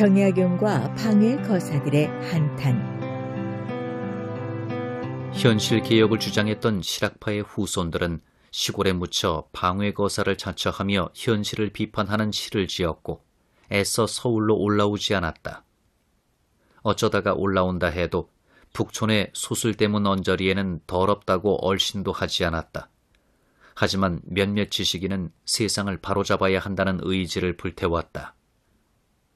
정약용과 방해 거사들의 한탄. 현실 개혁을 주장했던 실학파의 후손들은 시골에 묻혀 방해 거사를 자처하며 현실을 비판하는 시를 지었고 애써 서울로 올라오지 않았다. 어쩌다가 올라온다 해도 북촌의 소술대문 언저리에는 더럽다고 얼씬도 하지 않았다. 하지만 몇몇 지식인은 세상을 바로잡아야 한다는 의지를 불태웠다.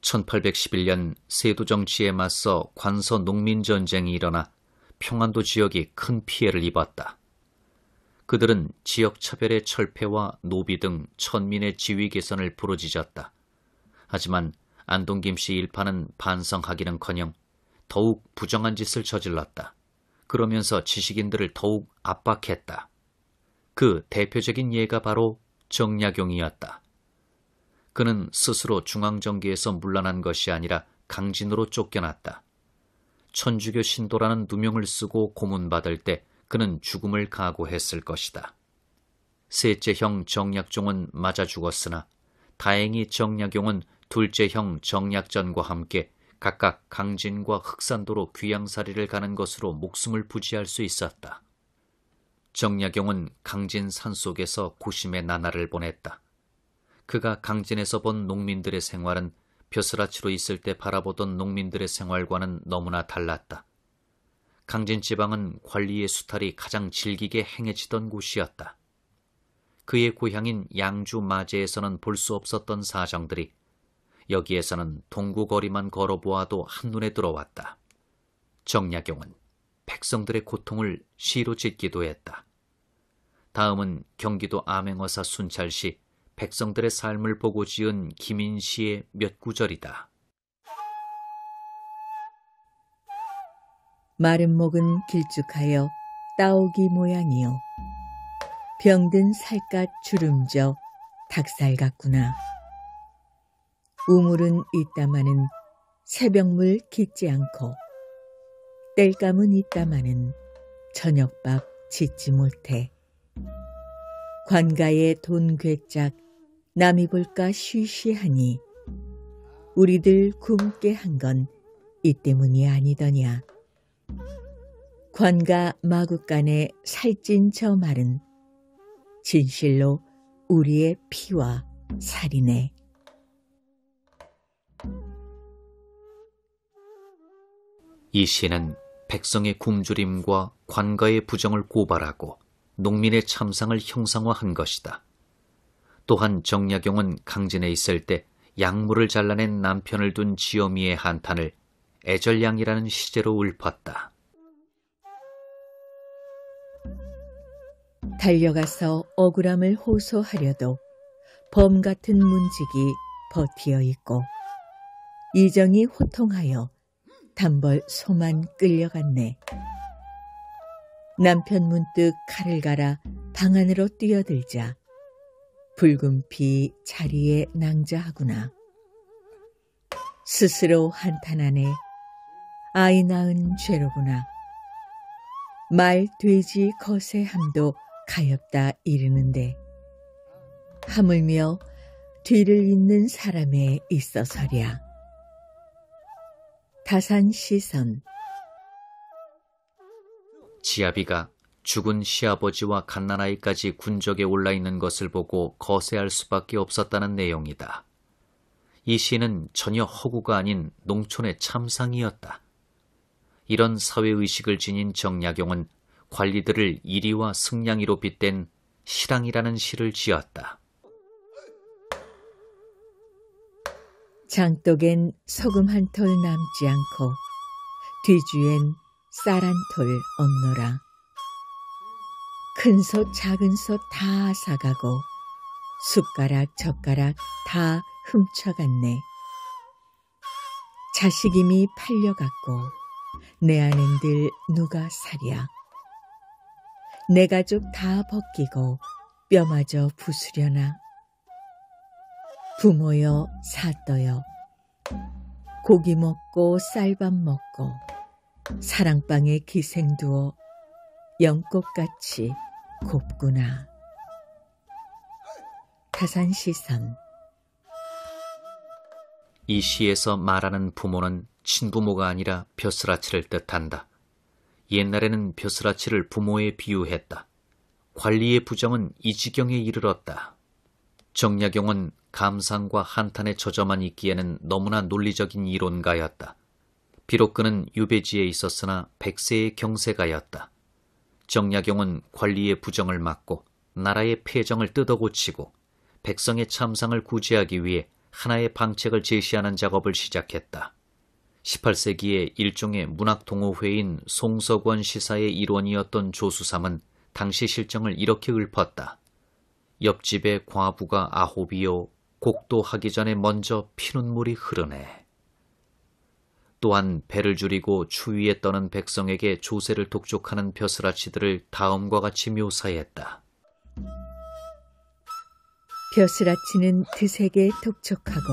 1811년 세도정치에 맞서 관서 농민전쟁이 일어나 평안도 지역이 큰 피해를 입었다. 그들은 지역차별의 철폐와 노비 등 천민의 지위 개선을 부르짖었다. 하지만 안동 김씨 일파는 반성하기는커녕 더욱 부정한 짓을 저질렀다. 그러면서 지식인들을 더욱 압박했다. 그 대표적인 예가 바로 정약용이었다. 그는 스스로 중앙정계에서 물러난 것이 아니라 강진으로 쫓겨났다. 천주교 신도라는 누명을 쓰고 고문받을 때 그는 죽음을 각오했을 것이다. 셋째 형 정약종은 맞아 죽었으나 다행히 정약용은 둘째 형 정약전과 함께 각각 강진과 흑산도로 귀양살이를 가는 것으로 목숨을 부지할 수 있었다. 정약용은 강진 산속에서 고심의 나날을 보냈다. 그가 강진에서 본 농민들의 생활은 벼슬아치로 있을 때 바라보던 농민들의 생활과는 너무나 달랐다. 강진 지방은 관리의 수탈이 가장 질기게 행해지던 곳이었다. 그의 고향인 양주 마제에서는 볼 수 없었던 사정들이 여기에서는 동구거리만 걸어보아도 한눈에 들어왔다. 정약용은 백성들의 고통을 시로 짓기도 했다. 다음은 경기도 암행어사 순찰시 백성들의 삶을 보고 지은 김인시의 몇 구절이다. 마른 목은 길쭉하여 따오기 모양이요. 병든 살갗 주름져 닭살 같구나. 우물은 있다마는 새벽물 깊지 않고 땔감은 있다마는 저녁밥 짓지 못해. 관가에 돈 괴짝 남이 볼까 쉬쉬하니 우리들 굶게 한 건 이 때문이 아니더냐. 관가 마구간에 살찐 저 말은 진실로 우리의 피와 살이네. 이 시는 백성의 굶주림과 관가의 부정을 고발하고 농민의 참상을 형상화한 것이다. 또한 정약용은 강진에 있을 때 약물을 잘라낸 남편을 둔 지어미의 한탄을 애절량이라는 시제로 읊었다. 달려가서 억울함을 호소하려도 범 같은 문직이 버티어 있고 이정이 호통하여 단벌 소만 끌려갔네. 남편 문득 칼을 갈아 방 안으로 뛰어들자 붉은 피 자리에 낭자하구나. 스스로 한탄하네. 아이 낳은 죄로구나. 말 돼지 거세함도 가엾다 이르는데 하물며 뒤를 잇는 사람에 있어서랴. 다산시선. 지아비가 죽은 시아버지와 갓난아이까지 군적에 올라있는 것을 보고 거세할 수밖에 없었다는 내용이다. 이 시는 전혀 허구가 아닌 농촌의 참상이었다. 이런 사회의식을 지닌 정약용은 관리들을 이리와 승냥이로 빗댄 실랑이라는 시를 지었다. 장독엔 소금 한 톨 남지 않고 뒤주엔 쌀 한 톨 없노라. 큰 솥 작은 솥 다 사가고 숟가락 젓가락 다 훔쳐갔네. 자식임이 팔려갔고 내 아낸들 누가 사랴. 내 가족 다 벗기고 뼈마저 부수려나. 부모여 사떠여 고기 먹고 쌀밥 먹고 사랑방에 기생두어 연꽃같이 곱구나. 다산시선. 이 시에서 말하는 부모는 친부모가 아니라 벼슬아치를 뜻한다. 옛날에는 벼슬아치를 부모에 비유했다. 관리의 부정은 이 지경에 이르렀다. 정약용은 감상과 한탄에 젖어만 있기에는 너무나 논리적인 이론가였다. 비록 그는 유배지에 있었으나 백세의 경세가였다. 정약용은 관리의 부정을 막고 나라의 폐정을 뜯어고치고 백성의 참상을 구제하기 위해 하나의 방책을 제시하는 작업을 시작했다. 18세기의 일종의 문학동호회인 송석원 시사의 일원이었던 조수삼은 당시 실정을 이렇게 읊었다. 옆집의 과부가 아홉이요, 곡도하기 전에 먼저 피눈물이 흐르네. 또한 배를 줄이고 추위에 떠는 백성에게 조세를 독촉하는 벼슬아치들을 다음과 같이 묘사했다. 벼슬아치는 드세게 독촉하고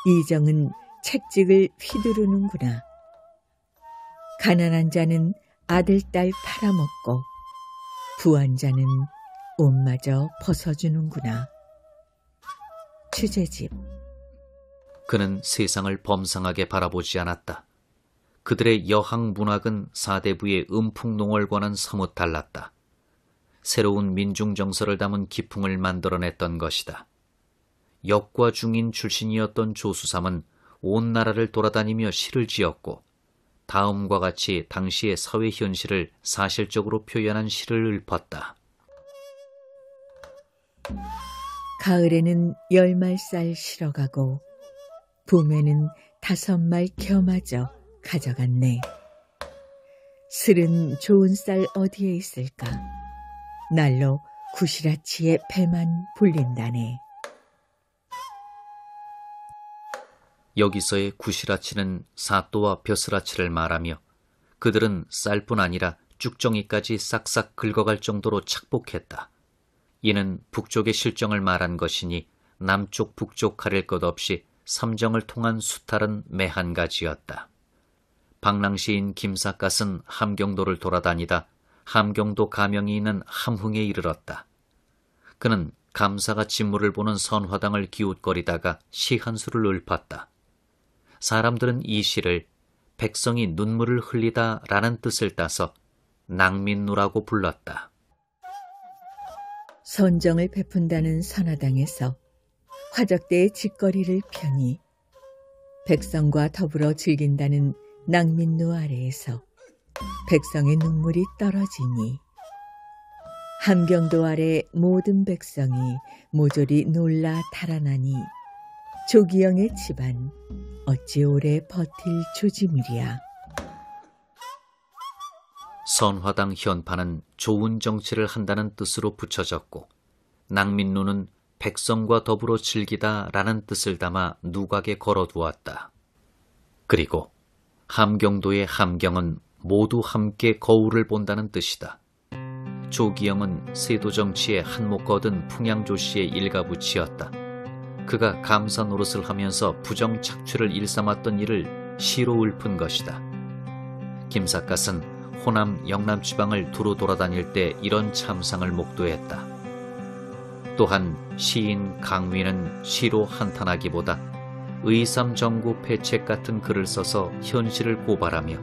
이정은 책직을 휘두르는구나. 가난한 자는 아들, 딸 팔아먹고 부한 자는 옷마저 벗어주는구나. 취재집. 그는 세상을 범상하게 바라보지 않았다. 그들의 여학 문학은 사대부의 음풍농월과는 사뭇 달랐다. 새로운 민중정서를 담은 기풍을 만들어냈던 것이다. 역과 중인 출신이었던 조수삼은 온 나라를 돌아다니며 시를 지었고 다음과 같이 당시의 사회 현실을 사실적으로 표현한 시를 읊었다. 가을에는 10말살 실어가고 봄에는 5말 겨마저 가져갔네. 슬은 좋은 쌀 어디에 있을까? 날로 구시라치의 배만 불린다네. 여기서의 구시라치는 사또와 벼슬아치를 말하며 그들은 쌀뿐 아니라 쭉정이까지 싹싹 긁어갈 정도로 착복했다. 이는 북쪽의 실정을 말한 것이니 남쪽 북쪽 가릴 것 없이 삼정을 통한 수탈은 매한 가지였다. 방랑시인 김삿갓은 함경도를 돌아다니다 함경도 가명이 있는 함흥에 이르렀다. 그는 감사가 진물을 보는 선화당을 기웃거리다가 시 한 수를 읊었다. 사람들은 이 시를 백성이 눈물을 흘리다 라는 뜻을 따서 낭민누라고 불렀다. 선정을 베푼다는 선화당에서 화적대의 직거리를 펴니 백성과 더불어 즐긴다는 낭민누 아래에서 백성의 눈물이 떨어지니 함경도 아래 모든 백성이 모조리 놀라 달아나니 조기영의 집안 어찌 오래 버틸 조짐이랴. 선화당 현판은 좋은 정치를 한다는 뜻으로 붙여졌고 낭민누는 백성과 더불어 즐기다 라는 뜻을 담아 누각에 걸어두었다. 그리고 함경도의 함경은 모두 함께 거울을 본다는 뜻이다. 조기영은 세도 정치에 한몫 거둔 풍양조씨의 일가부치였다. 그가 감사 노릇을 하면서 부정 착취를 일삼았던 일을 시로 읊은 것이다. 김삿갓은 호남, 영남 지방을 두루 돌아다닐 때 이런 참상을 목도했다. 또한 시인 강위는 시로 한탄하기보다 의삼정구 패책 같은 글을 써서 현실을 고발하며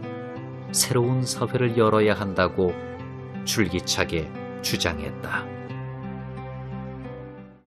새로운 사회를 열어야 한다고 줄기차게 주장했다.